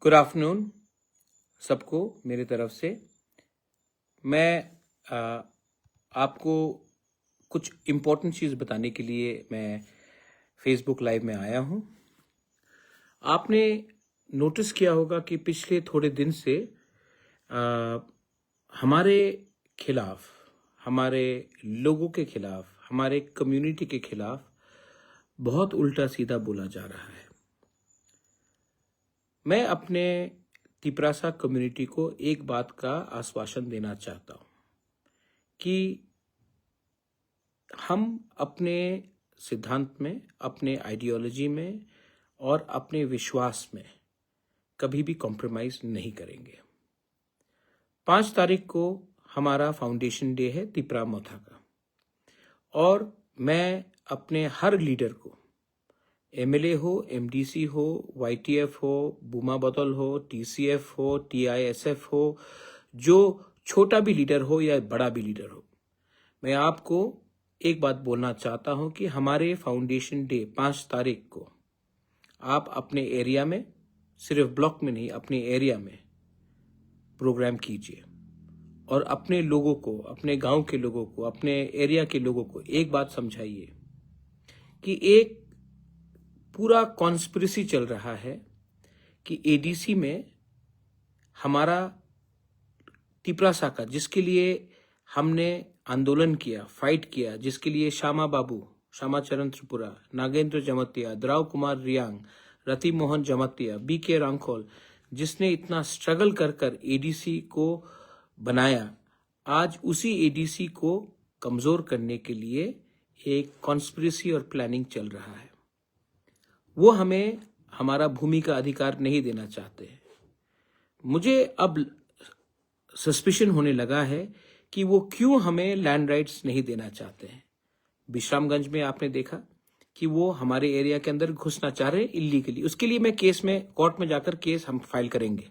Good afternoon सबको मेरी तरफ से। मैं आपको कुछ इम्पोर्टेंट चीज़ बताने के लिए मैं फेसबुक लाइव में आया हूँ। आपने नोटिस किया होगा कि पिछले थोड़े दिन से हमारे खिलाफ, हमारे लोगों के खिलाफ, हमारे कम्युनिटी के खिलाफ बहुत उल्टा सीधा बोला जा रहा है। मैं अपने तिपरासा कम्युनिटी को एक बात का आश्वासन देना चाहता हूँ कि हम अपने सिद्धांत में, अपने आइडियोलॉजी में और अपने विश्वास में कभी भी कॉम्प्रोमाइज़ नहीं करेंगे। 5 तारीख को हमारा फाउंडेशन डे है तिपरा मोथा का, और मैं अपने हर लीडर को, एमएलए हो, एमडीसी हो, वाईटीएफ हो, बूमा बतौल हो, टीसीएफ हो, टीआईएसएफ हो, जो छोटा भी लीडर हो या बड़ा भी लीडर हो, मैं आपको एक बात बोलना चाहता हूं कि हमारे फाउंडेशन डे 5 तारीख को आप अपने एरिया में, सिर्फ ब्लॉक में नहीं, अपने एरिया में प्रोग्राम कीजिए और अपने लोगों को, अपने गांव के लोगों को, अपने एरिया के लोगों को एक बात समझाइए कि एक पूरा कॉन्स्पिरेसी चल रहा है कि एडीसी में हमारा तिपरासा का, जिसके लिए हमने आंदोलन किया, फाइट किया, जिसके लिए श्यामा बाबू, श्यामाचरण त्रिपुरा, नागेंद्र जमतिया, द्राव कुमार रियांग, रति मोहन जमतिया, बीके रांखोल, जिसने इतना स्ट्रगल कर एडीसी को बनाया, आज उसी एडीसी को कमजोर करने के लिए एक कॉन्स्पिरेसी और प्लानिंग चल रहा है। वो हमें हमारा भूमि का अधिकार नहीं देना चाहते हैं। मुझे अब सस्पिशन होने लगा है कि वो क्यों हमें लैंड राइट्स नहीं देना चाहते हैं। विश्रामगंज में आपने देखा कि वो हमारे एरिया के अंदर घुसना चाह रहे हैं इल्लीगली। उसके लिए मैं केस में, कोर्ट में जाकर केस हम फाइल करेंगे,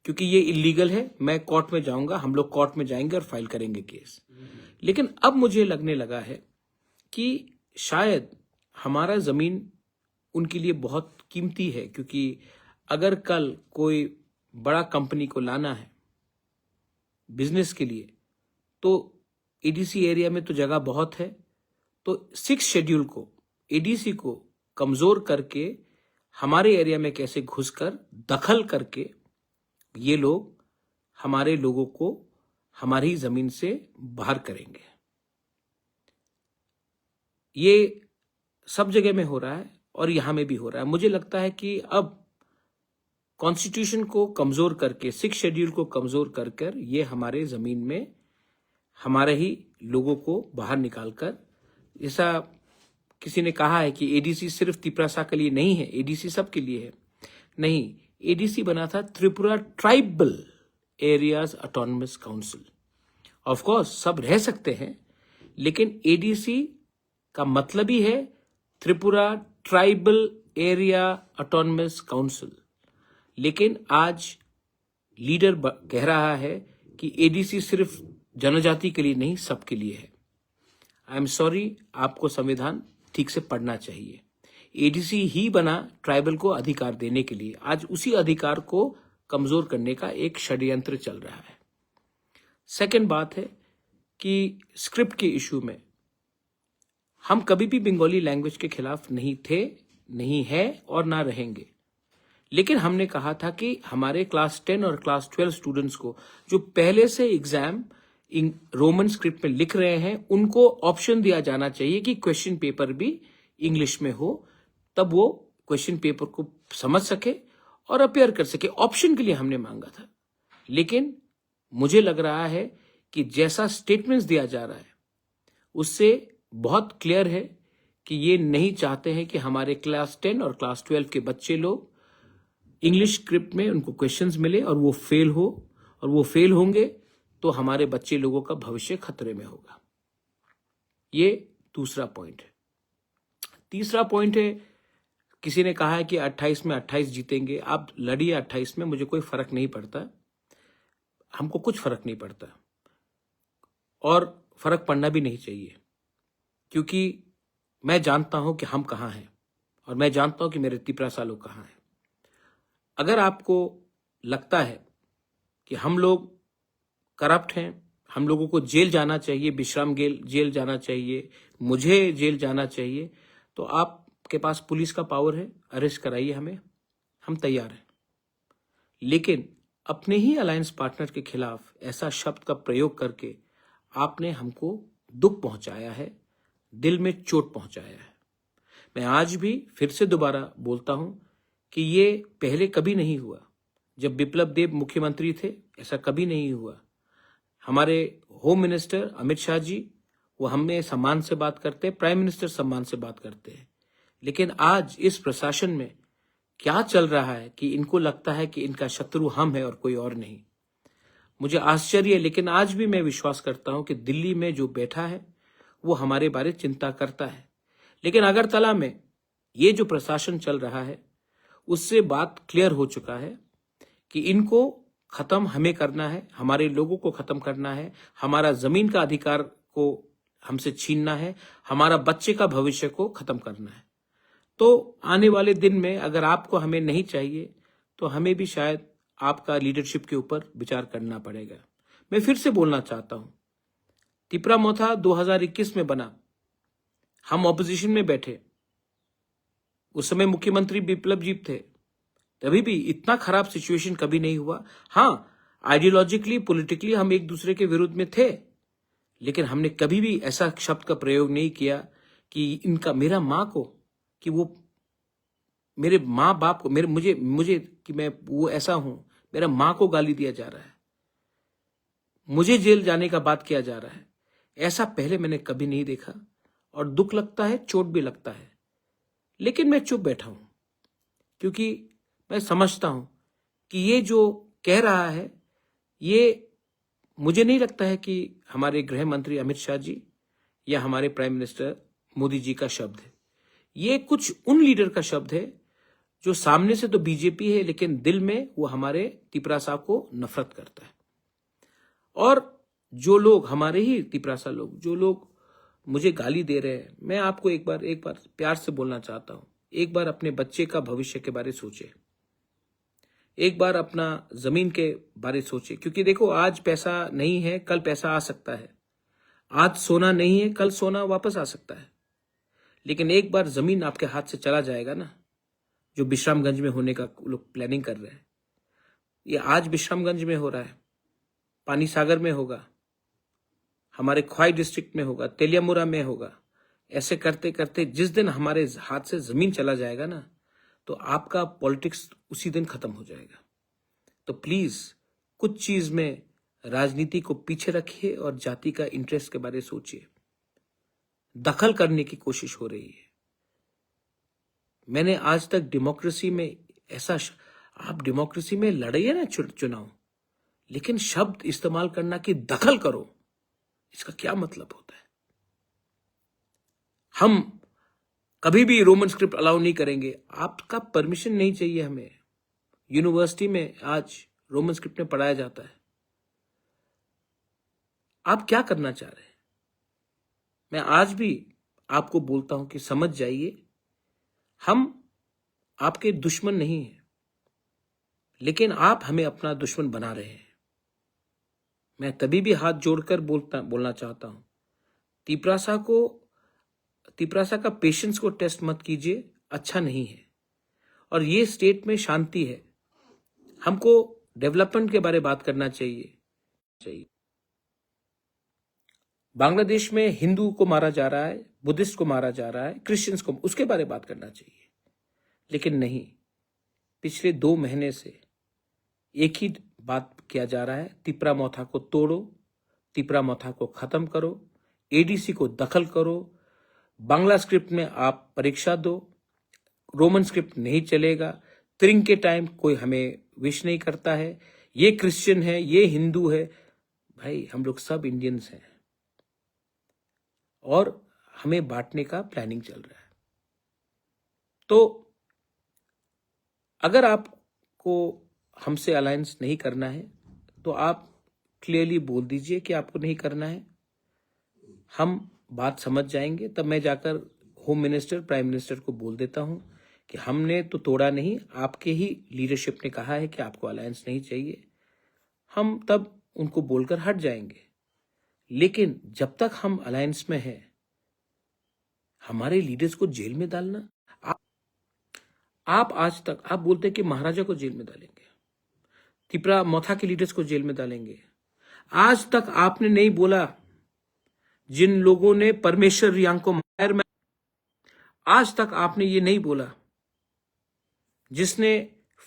क्योंकि ये इल्लीगल है। मैं कोर्ट में जाऊंगा, हम लोग कोर्ट में जाएंगे और फाइल करेंगे केस। लेकिन अब मुझे लगने लगा है कि शायद हमारा जमीन उनके लिए बहुत कीमती है, क्योंकि अगर कल कोई बड़ा कंपनी को लाना है बिजनेस के लिए, तो एडीसी एरिया में तो जगह बहुत है। तो 6 शेड्यूल को, एडीसी को कमजोर करके हमारे एरिया में कैसे घुसकर दखल करके ये लोग हमारे लोगों को हमारी जमीन से बाहर करेंगे। ये सब जगह में हो रहा है और यहां में भी हो रहा है। मुझे लगता है कि अब कॉन्स्टिट्यूशन को कमजोर करके, 6 शेड्यूल को कमजोर कर ये हमारे जमीन में हमारे ही लोगों को बाहर निकालकर, जैसा किसी ने कहा है कि एडीसी सिर्फ तिपरासा के लिए नहीं है, एडीसी सबके लिए है। नहीं, एडीसी बना था Tripura tribal areas autonomous council. Of course सब रह सकते हैं, लेकिन एडीसी का मतलब ही है Tripura tribal area autonomous council. लेकिन आज लीडर कह रहा है कि एडीसी सिर्फ जनजाति के लिए नहीं, सबके लिए है। आई एम सॉरी, आपको संविधान ठीक से पढ़ना चाहिए। एडीसी ही बना ट्राइबल को अधिकार देने के लिए। आज उसी अधिकार को कमजोर करने का एक षड्यंत्र चल रहा है। सेकंड बात है कि स्क्रिप्ट के इशू में हम कभी भी बंगाली लैंग्वेज के खिलाफ नहीं थे, नहीं है और ना रहेंगे। लेकिन हमने कहा था कि हमारे क्लास 10 और क्लास 12 स्टूडेंट्स को जो पहले से एग्जाम रोमन स्क्रिप्ट में लिख रहे हैं, उनको ऑप्शन दिया जाना चाहिए कि क्वेश्चन पेपर भी इंग्लिश में हो, तब वो क्वेश्चन पेपर को समझ सके और अपेयर कर सके। ऑप्शन के लिए हमने मांगा था। लेकिन मुझे लग रहा है कि जैसा स्टेटमेंट्स दिया जा रहा है उससे बहुत क्लियर है कि ये नहीं चाहते हैं कि हमारे क्लास 10 और क्लास 12 के बच्चे लोग इंग्लिश स्क्रिप्ट में उनको क्वेश्चंस मिले और वो फेल हो, और वो फेल होंगे तो हमारे बच्चे लोगों का भविष्य खतरे में होगा। ये दूसरा पॉइंट है। तीसरा पॉइंट है, किसी ने कहा है कि 28 में 28 जीतेंगे। आप लड़िए 28 में, मुझे कोई फर्क नहीं पड़ता, हमको कुछ फर्क नहीं पड़ता और फर्क पड़ना भी नहीं चाहिए, क्योंकि मैं जानता हूं कि हम कहां हैं और मैं जानता हूं कि मेरे तिपरासा लोग कहां हैं। अगर आपको लगता है कि हम लोग करप्ट हैं, हम लोगों को जेल जाना चाहिए, विश्राम जेल जाना चाहिए, मुझे जेल जाना चाहिए, तो आपके पास पुलिस का पावर है, अरेस्ट कराइए हमें, हम तैयार हैं। लेकिन अपने ही अलायंस पार्टनर के खिलाफ ऐसा शब्द का प्रयोग करके आपने हमको दुख पहुंचाया है, दिल में चोट पहुंचाया है। मैं आज भी फिर से दोबारा बोलता हूं कि ये पहले कभी नहीं हुआ। जब बिप्लब देब मुख्यमंत्री थे ऐसा कभी नहीं हुआ। हमारे होम मिनिस्टर अमित शाह जी, वो हमें सम्मान से बात करते हैं, प्राइम मिनिस्टर सम्मान से बात करते हैं। लेकिन आज इस प्रशासन में क्या चल रहा है कि इनको लगता है कि इनका शत्रु हम है और कोई और नहीं। मुझे आश्चर्य है, लेकिन आज भी मैं विश्वास करता हूं कि दिल्ली में जो बैठा है वो हमारे बारे चिंता करता है। लेकिन अगरतला में ये जो प्रशासन चल रहा है उससे बात क्लियर हो चुका है कि इनको खत्म हमें करना है, हमारे लोगों को खत्म करना है, हमारा जमीन का अधिकार को हमसे छीनना है, हमारा बच्चे का भविष्य को खत्म करना है। तो आने वाले दिन में अगर आपको हमें नहीं चाहिए तो हमें भी शायद आपका लीडरशिप के ऊपर विचार करना पड़ेगा। मैं फिर से बोलना चाहता हूं, तिपरा मोथा 2021 में बना, हम ऑपोजिशन में बैठे, उस समय मुख्यमंत्री बिप्लब जी थे, तभी भी इतना खराब सिचुएशन कभी नहीं हुआ। हाँ, आइडियोलॉजिकली पॉलिटिकली हम एक दूसरे के विरुद्ध में थे, लेकिन हमने कभी भी ऐसा शब्द का प्रयोग नहीं किया कि इनका मेरा माँ को, कि वो मेरे माँ बाप को, मेरे मुझे कि मैं वो ऐसा हूं, मेरा माँ को गाली दिया जा रहा है, मुझे जेल जाने का बात किया जा रहा है। ऐसा पहले मैंने कभी नहीं देखा और दुख लगता है, चोट भी लगता है। लेकिन मैं चुप बैठा हूं क्योंकि मैं समझता हूं कि ये जो कह रहा है, ये मुझे नहीं लगता है कि हमारे गृह मंत्री अमित शाह जी या हमारे प्राइम मिनिस्टर मोदी जी का शब्द है। ये कुछ उन लीडर का शब्द है जो सामने से तो बीजेपी है लेकिन दिल में वो हमारे तिपरासा को नफरत करता है। और जो लोग हमारे ही तिपरासा लोग, जो लोग मुझे गाली दे रहे हैं, मैं आपको एक बार प्यार से बोलना चाहता हूं, एक बार अपने बच्चे का भविष्य के बारे सोचे, एक बार अपना जमीन के बारे सोचे। क्योंकि देखो, आज पैसा नहीं है, कल पैसा आ सकता है, आज सोना नहीं है, कल सोना वापस आ सकता है। लेकिन एक बार जमीन आपके हाथ से चला जाएगा ना, जो विश्रामगंज में होने का लोग प्लानिंग कर रहे हैं, ये आज विश्रामगंज में हो रहा है, पानी सागर में होगा, हमारे ख्वाई डिस्ट्रिक्ट में होगा, तेलियामुरा में होगा। ऐसे करते करते जिस दिन हमारे हाथ से जमीन चला जाएगा ना, तो आपका पॉलिटिक्स उसी दिन खत्म हो जाएगा। तो प्लीज कुछ चीज में राजनीति को पीछे रखिए और जाति का इंटरेस्ट के बारे में सोचिए। दखल करने की कोशिश हो रही है। मैंने आज तक डेमोक्रेसी में ऐसा, आप डेमोक्रेसी में लड़िए ना चुनाव, लेकिन शब्द इस्तेमाल करना कि दखल करो, इसका क्या मतलब होता है? हम कभी भी रोमन स्क्रिप्ट अलाउ नहीं करेंगे। आपका परमिशन नहीं चाहिए हमें। यूनिवर्सिटी में आज रोमन स्क्रिप्ट में पढ़ाया जाता है। आप क्या करना चाह रहे हैं? मैं आज भी आपको बोलता हूं कि समझ जाइए, हम आपके दुश्मन नहीं हैं, लेकिन आप हमें अपना दुश्मन बना रहे हैं। मैं तभी भी हाथ जोड़कर बोलना चाहता हूं, तिपरासा का पेशेंस को टेस्ट मत कीजिए, अच्छा नहीं है। और ये स्टेट में शांति है, हमको डेवलपमेंट के बारे में बात करना चाहिए। बांग्लादेश में हिंदू को मारा जा रहा है, बुद्धिस्ट को मारा जा रहा है, क्रिश्चियंस को, उसके बारे में बात करना चाहिए। लेकिन नहीं, पिछले 2 महीने से एक ही बात किया जा रहा है, तिपरा मोथा को तोड़ो, तिपरा मोथा को खत्म करो, एडीसी को दखल करो, बांग्ला स्क्रिप्ट में आप परीक्षा दो, रोमन स्क्रिप्ट नहीं चलेगा, त्रिंग के टाइम कोई हमें विश नहीं करता है, ये क्रिश्चियन है, ये हिंदू है। भाई, हम लोग सब इंडियंस हैं और हमें बांटने का प्लानिंग चल रहा है। तो अगर आपको हमसे अलायंस नहीं करना है तो आप क्लियरली बोल दीजिए कि आपको नहीं करना है, हम बात समझ जाएंगे। तब मैं जाकर होम मिनिस्टर, प्राइम मिनिस्टर को बोल देता हूं कि हमने तो तोड़ा नहीं, आपके ही लीडरशिप ने कहा है कि आपको अलायंस नहीं चाहिए, हम तब उनको बोलकर हट जाएंगे। लेकिन जब तक हम अलायंस में हैं, हमारे लीडर्स को जेल में डालना, आप आज तक आप बोलते हैं कि महाराजा को जेल में डालेंगे, तिपरा मोथा के लीडर्स को जेल में डालेंगे। आज तक आपने नहीं बोला जिन लोगों ने परमेश्वर रियांग को मार, आज तक आपने ये नहीं बोला जिसने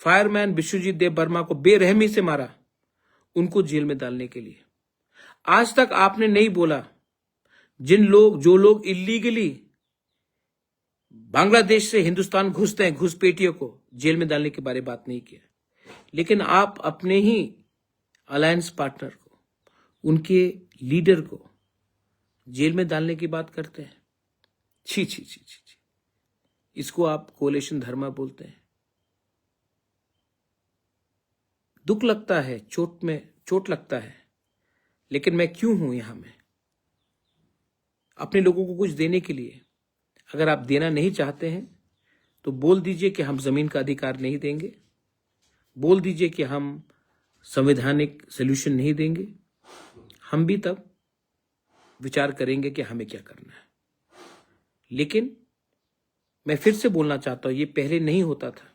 फायरमैन विश्वजीत देव वर्मा को बेरहमी से मारा, उनको जेल में डालने के लिए। आज तक आपने नहीं बोला जो लोग इलीगली बांग्लादेश से हिंदुस्तान घुसते हैं, घुसपैठियों को जेल में डालने के बारे में बात नहीं किया। लेकिन आप अपने ही अलायंस पार्टनर को, उनके लीडर को जेल में डालने की बात करते हैं। छी छी छी छी छी, इसको आप कोलेशन धर्म बोलते हैं। दुख लगता है, चोट लगता है, लेकिन मैं क्यों हूं यहां में? अपने लोगों को कुछ देने के लिए। अगर आप देना नहीं चाहते हैं तो बोल दीजिए कि हम जमीन का अधिकार नहीं देंगे, बोल दीजिए कि हम संवैधानिक सॉल्यूशन नहीं देंगे। हम भी तब विचार करेंगे कि हमें क्या करना है। लेकिन मैं फिर से बोलना चाहता हूं, ये पहले नहीं होता था।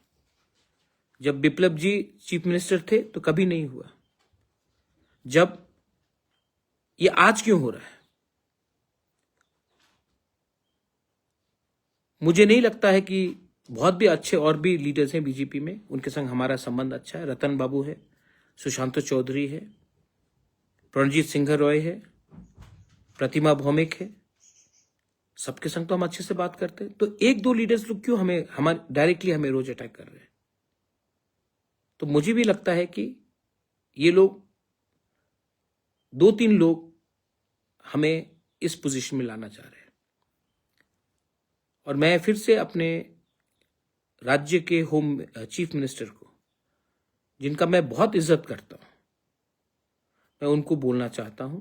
जब बिप्लब जी चीफ मिनिस्टर थे तो कभी नहीं हुआ। जब ये आज क्यों हो रहा है? मुझे नहीं लगता है कि बहुत भी अच्छे और भी लीडर्स हैं बीजेपी में, उनके संग हमारा संबंध अच्छा है। रतन बाबू है, सुशांत चौधरी है, प्रणजीत सिंह रॉय है, प्रतिमा भौमिक है, सबके संग तो हम अच्छे से बात करते हैं। तो एक दो लीडर्स लोग क्यों हमारे डायरेक्टली हमें रोज अटैक कर रहे हैं? तो मुझे भी लगता है कि ये लोग, दो तीन लोग हमें इस पोजीशन में लाना चाह रहे हैं। और मैं फिर से अपने राज्य के होम चीफ मिनिस्टर को, जिनका मैं बहुत इज्जत करता हूं, मैं उनको बोलना चाहता हूं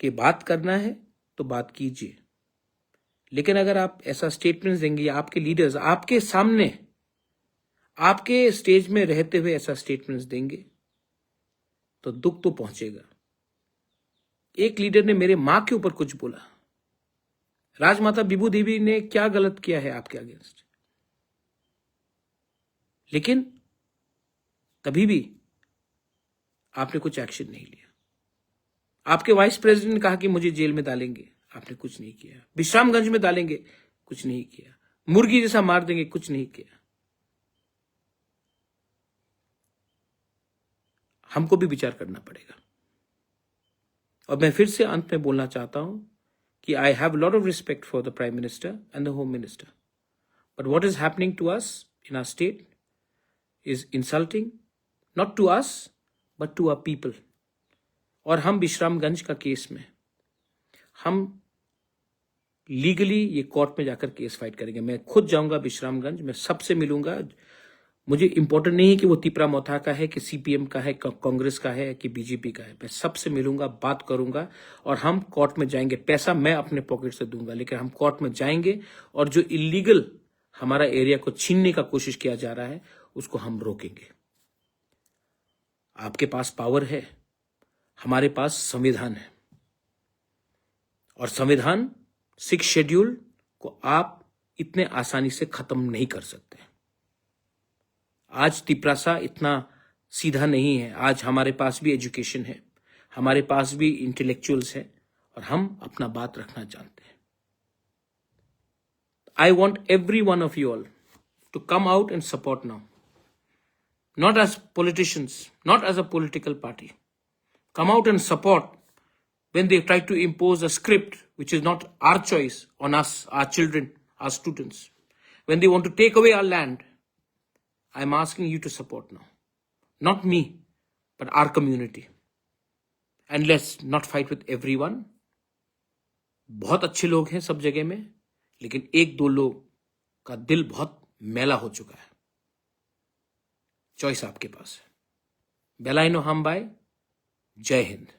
कि बात करना है तो बात कीजिए। लेकिन अगर आप ऐसा स्टेटमेंट देंगे या आपके लीडर्स आपके सामने, आपके स्टेज में रहते हुए ऐसा स्टेटमेंट्स देंगे तो दुख तो पहुंचेगा। एक लीडर ने मेरे मां के ऊपर कुछ बोला, राजमाता बिबू देवी ने क्या गलत किया है आपके अगेंस्ट? लेकिन कभी भी आपने कुछ एक्शन नहीं लिया। आपके वाइस प्रेसिडेंट ने कहा कि मुझे जेल में डालेंगे, आपने कुछ नहीं किया। विश्रामगंज में डालेंगे, कुछ नहीं किया। मुर्गी जैसा मार देंगे, कुछ नहीं किया। हमको भी विचार करना पड़ेगा। और मैं फिर से अंत में बोलना चाहता हूं कि I have lot of respect for the prime minister and the home minister, but what is happening to us in our state is insulting, not to us but to our people. और हम विश्रामगंज का case में हम legally ये court में जाकर case fight करेंगे। मैं खुद जाऊंगा विश्रामगंज, मैं सबसे मिलूंगा। मुझे इंपॉर्टेंट नहीं है कि वो तिपरा मोथा का है कि सीपीएम का है, कांग्रेस का है कि बीजेपी का है। मैं सबसे मिलूंगा, बात करूंगा और हम कोर्ट में जाएंगे। पैसा मैं अपने पॉकेट से दूंगा, लेकिन हम कोर्ट में जाएंगे और जो इलीगल हमारा एरिया को छीनने का कोशिश किया जा रहा है उसको हम रोकेंगे। आपके पास पावर है, हमारे पास संविधान है, और संविधान 6 शेड्यूल को आप इतने आसानी से खत्म नहीं कर सकते। आज तिपरासा इतना सीधा नहीं है। आज हमारे पास भी एजुकेशन है, हमारे पास भी इंटेलेक्चुअल्स है और हम अपना बात रखना जानते हैं। I want every one of you all to come out and support now, not as politicians, not as a political party. Come out and support when they try to impose a script which is not our choice on us, our children, our students. When they want to take away our land, I'm asking you to support now. Not me, but our community. And let's not fight with everyone. बहुत अच्छे लोग हैं सब जगह में, लेकिन एक दो लोग का दिल बहुत मैला हो चुका है। चॉइस आपके पास है। बेलाइनो हम बाय। जय हिंद।